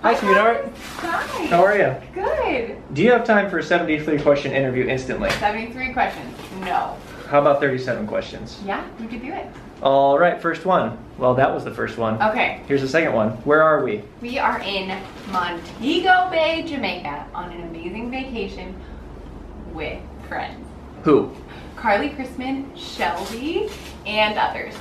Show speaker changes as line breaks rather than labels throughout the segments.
Hi, sweetheart.
Hi.
How are you?
Good.
Do you have time for a 73-question interview instantly?
73 questions. No.
How about 37 questions?
Yeah, we could do it.
All right, first one. Well, that was the first one.
Okay.
Here's the second one. Where are we?
We are in Montego Bay, Jamaica on an amazing vacation with friends.
Who?
Carly Cristman, Shelby, and others.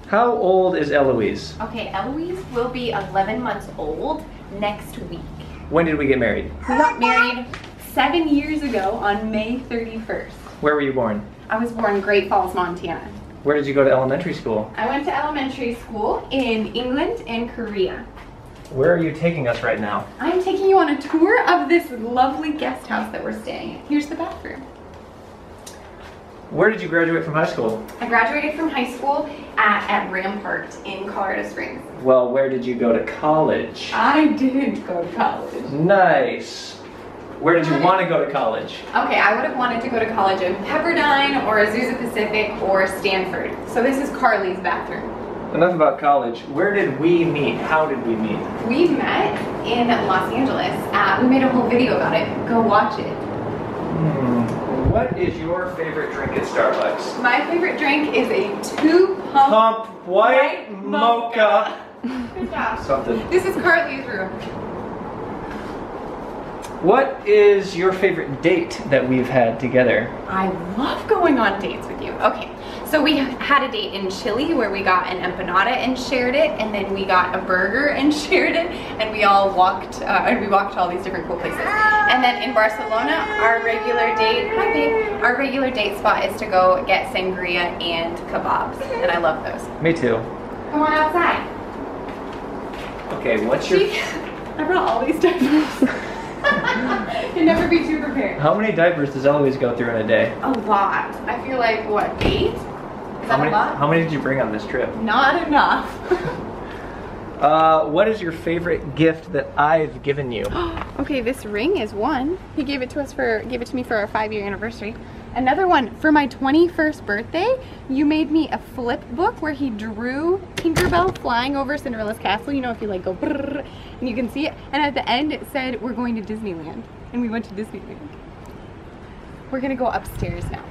How old is Eloise?
Okay, Eloise will be 11 months old next week.
When did we get married?
We got married 7 years ago on May 31st.
Where were you born?
I was born in Great Falls, Montana.
Where did you go to elementary school?
I went to elementary school in England and Korea.
Where are you taking us right now?
I'm taking you on a tour of this lovely guest house that we're staying in. Here's the bathroom.
Where did you graduate from high school?
I graduated from high school at Rampart in Colorado Springs.
Well, where did you go to college?
I did go to college.
Nice. Where did you want to go to college?
Okay, I would have wanted to go to college in Pepperdine or Azusa Pacific or Stanford. So this is Carly's bathroom.
Enough about college. Where did we meet? How did we meet?
We met in Los Angeles. We made a whole video about it. Go watch it.
What is your favorite drink at Starbucks?
My favorite drink is a 2-pump
white mocha.
Good job.
Something.
This is Carly's room.
What is your favorite date that we've had together?
I love going on dates with you. Okay, so we had a date in Chile where we got an empanada and shared it, and then we got a burger and shared it, and we all walked, and we walked to all these different cool places. And then in Barcelona, our regular date, hi babe, our regular date spot is to go get sangria and kebabs, and I love those.
Me too.
Come on outside.
Okay, what's your...
I brought all these diapers. You'd never be too prepared.
How many diapers does Eloise go through in a day?
A lot. I feel like, what, 8? Is that a lot?
How many did you bring on this trip?
Not enough.
What is your favorite gift that I've given you?
Okay, this ring is one. He gave it to me for our 5-year anniversary. Another one, for my 21st birthday, you made me a flip book where he drew Tinkerbell flying over Cinderella's castle. You know, if you like go brrr, and you can see it. And at the end it said, we're going to Disneyland. And we went to Disneyland. We're gonna go upstairs now.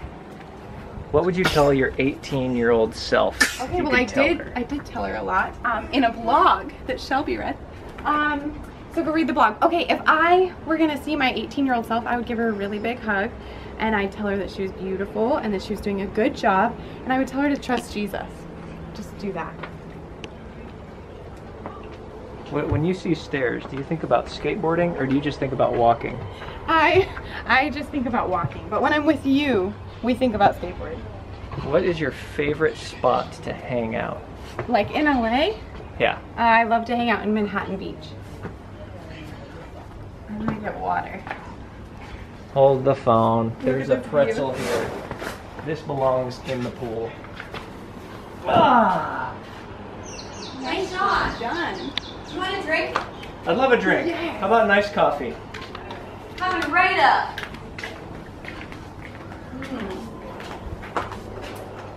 What would you tell your 18-year-old self?
Okay, well I did tell her a lot in a blog that Shelby read. So go read the blog. Okay, if I were gonna see my 18-year-old self, I would give her a really big hug, and I'd tell her that she was beautiful and that she was doing a good job, and I would tell her to trust Jesus. Just do that.
When you see stairs, do you think about skateboarding or do you just think about walking?
I just think about walking, but when I'm with you, we think about skateboarding.
What is your favorite spot to hang out?
Like in LA?
Yeah.
I love to hang out in Manhattan Beach. I'm gonna get water.
Hold the phone. There's a
this
pretzel here. This belongs in the pool. Ah!
Nice job. Done.
You want a drink?
I'd love a drink.
Yeah.
How about a nice coffee?
Coming right up.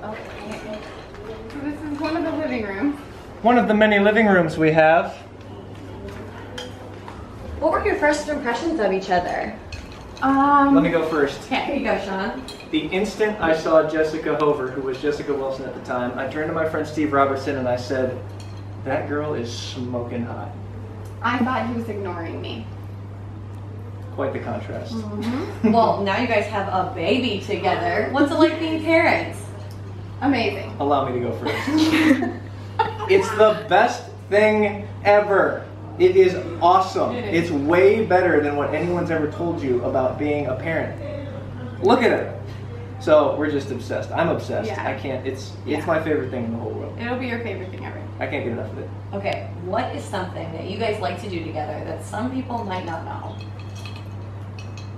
Okay. So this is one of the living rooms.
One of the many living rooms we have.
What were your first impressions of each other?
Let me go first.
Here you go, Shaun.
The instant I saw Jessica Hover, who was Jessica Wilson at the time, I turned to my friend Steve Robertson and I said, that girl is smoking hot.
I thought he was ignoring me.
Quite the contrast.
Well, now you guys have a baby together. What's it like being parents?
Amazing.
Allow me to go first. It's the best thing ever. It is awesome. It's way better than what anyone's ever told you about being a parent. Look at it. So we're just obsessed. I'm obsessed.
Yeah.
I can't. It's my favorite thing in the whole world.
It'll be your favorite thing ever.
I can't get enough of it.
Okay, what is something that you guys like to do together that some people might not know?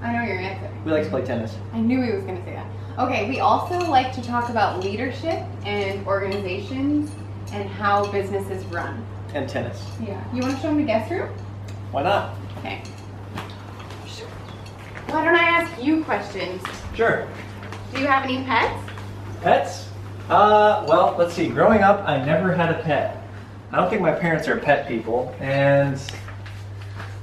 I know your answer.
We like to play tennis.
I knew he was going to say that. Okay, we also like to talk about leadership and organizations and how businesses run.
And tennis.
Yeah. You want to show them the guest room?
Why not?
Okay. Why don't I ask you questions?
Sure.
Do you have any pets?
Pets? Well, let's see. Growing up, I never had a pet. I don't think my parents are pet people, and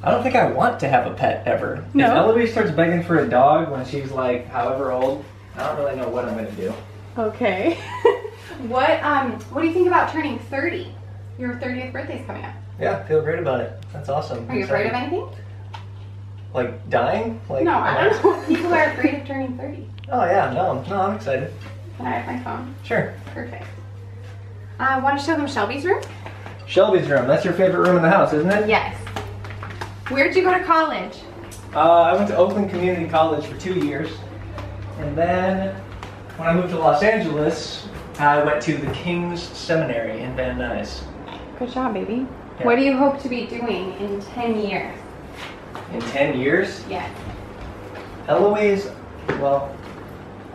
I don't think I want to have a pet ever.
No?
If Eloise starts begging for a dog when she's like however old, I don't really know what I'm gonna do.
Okay. What do you think about turning 30? Your 30th birthday's coming up.
Yeah, I feel great about it. That's awesome.
Are you afraid of anything?
Like dying? Like,
No, I don't know. People are afraid of turning 30.
Oh yeah, no, I'm excited.
Can I have my phone?
Sure.
Perfect. Want to show them Shelby's room?
Shelby's room. That's your favorite room in the house, isn't it?
Yes. Where'd you go to college?
I went to Oakland Community College for 2 years. And then when I moved to Los Angeles, I went to the King's Seminary in Van Nuys.
Good job, baby.
Yeah.
What do you hope to be doing in 10 years?
In 10 years?
Yes.
Eloise, well,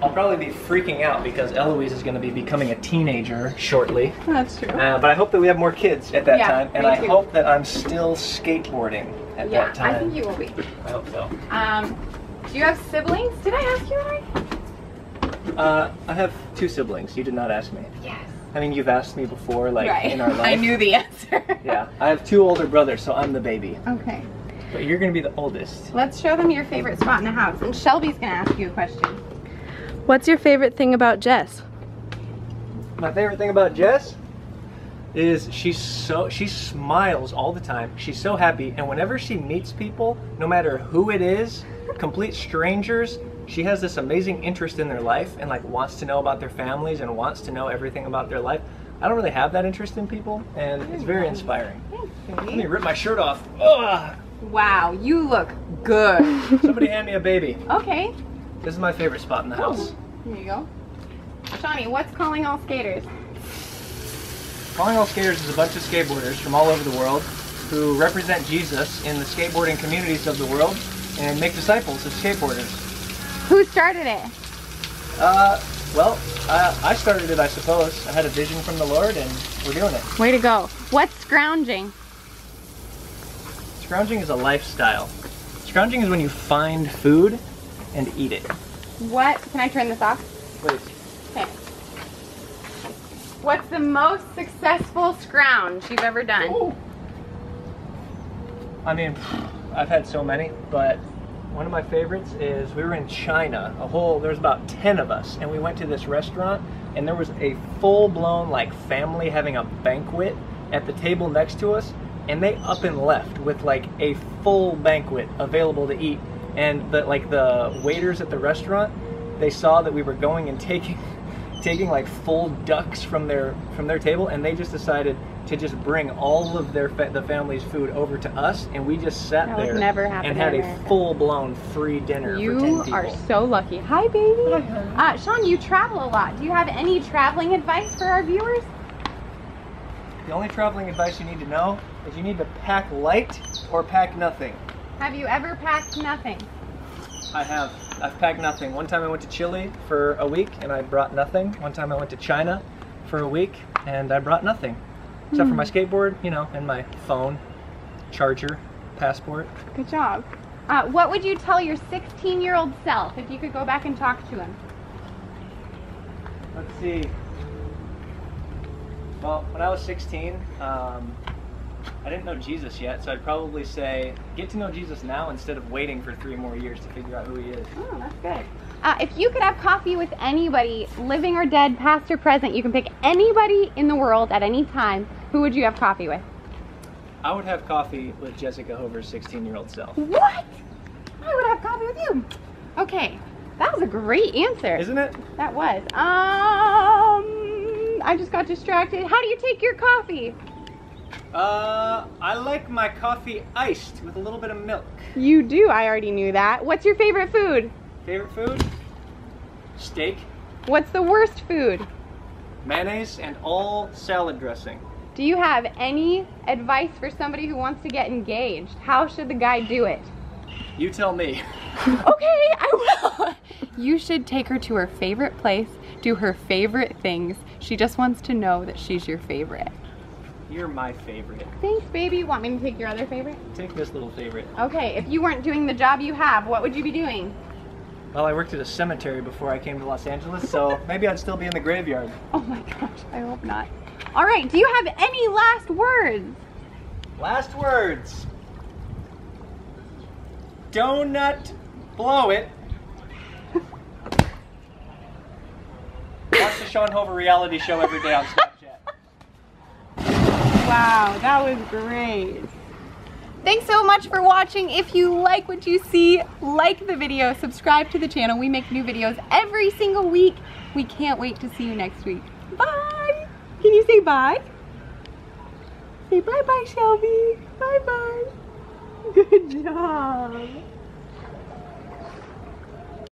I'll probably be freaking out because Eloise is going to be becoming a teenager shortly.
That's true.
But I hope that we have more kids at that time. And
me
I
too.
hope that I'm still skateboarding at that time.
I think you will be.
I hope so.
Do you have siblings? Did I ask you already?
I have 2 siblings. You did not ask me.
Yes.
I mean, you've asked me before, like,
Right.
in our life.
I knew the answer.
Yeah. I have 2 older brothers, so I'm the baby.
Okay.
But you're going to be the oldest.
Let's show them your favorite spot in the house. And Shelby's going to ask you a question.
What's your favorite thing about Jess?
My favorite thing about Jess is she smiles all the time. She's so happy, and whenever she meets people, no matter who it is, complete strangers, she has this amazing interest in their life and like wants to know about their families and wants to know everything about their life. I don't really have that interest in people, and it's very inspiring.
Thanks,
Let me rip my shirt off. Ugh.
Wow, you look good.
Somebody hand me a baby.
Okay.
This is my favorite spot in the house.
Here you go. Shawnee, what's calling all skaters?
Calling All Skaters is a bunch of skateboarders from all over the world who represent Jesus in the skateboarding communities of the world and make disciples of skateboarders.
Who started it?
Well, I started it, I suppose. I had a vision from the Lord and we're doing it.
Way to go. What's scrounging?
Scrounging is a lifestyle. Scrounging is when you find food and eat it.
What? Can I turn this off?
Please.
Okay. What's the most successful scrounge you've ever done?
Ooh. I mean, I've had so many, but one of my favorites is we were in China. There's about 10 of us, and we went to this restaurant, and there was a full-blown like family having a banquet at the table next to us, and they up and left with like a full banquet available to eat. And the waiters at the restaurant, they saw that we were going and taking like full ducks from their table, and they just decided to just bring all of the family's food over to us, and we just sat
That would
there
never happen
and had
in
a
America.
full-blown free dinner for 10 people.
You are so lucky. Hi, baby. Shaun, you travel a lot. Do you have any traveling advice for our viewers?
The only traveling advice you need to know is you need to pack light or pack nothing.
Have you ever packed nothing?
I have. I've packed nothing. One time I went to Chile for a week and I brought nothing. One time I went to China for a week and I brought nothing. Except for my skateboard, you know, and my phone, charger, passport.
Good job. What would you tell your 16-year-old self if you could go back and talk to him?
Let's see. Well, when I was 16, I didn't know Jesus yet, so I'd probably say, get to know Jesus now instead of waiting for 3 more years to figure out who he is.
Oh, that's good. If you could have coffee with anybody, living or dead, past or present, you can pick anybody in the world at any time, who would you have coffee with?
I would have coffee with Jessica Hover's 16-year-old self.
What? I would have coffee with you. Okay, that was a great answer.
Isn't it?
That was. I just got distracted. How do you take your coffee?
I like my coffee iced with a little bit of milk.
You do, I already knew that. What's your favorite food?
Favorite food? Steak,
What's the worst food?
mayonnaise, and all salad dressing.
Do you have any advice for somebody who wants to get engaged? How should the guy do it?
You tell me.
Okay, I will. You should take her to her favorite place, do her favorite things. She just wants to know that she's your favorite.
You're my favorite.
Thanks, baby. Want me to take your other favorite?
Take this little favorite.
Okay, if you weren't doing the job you have, what would you be doing?
Well, I worked at a cemetery before I came to Los Angeles, so maybe I'd still be in the graveyard.
Oh my gosh, I hope not. All right, do you have any last words?
Last words. donut blow it. Watch the Shaun Hover reality show every day on Snapchat.
Wow, that was great. Thanks so much for watching. If you like what you see, like the video, subscribe to the channel. We make new videos every single week. We can't wait to see you next week. Bye. Can you say bye? Say bye-bye, Shelby. Bye-bye. Good job.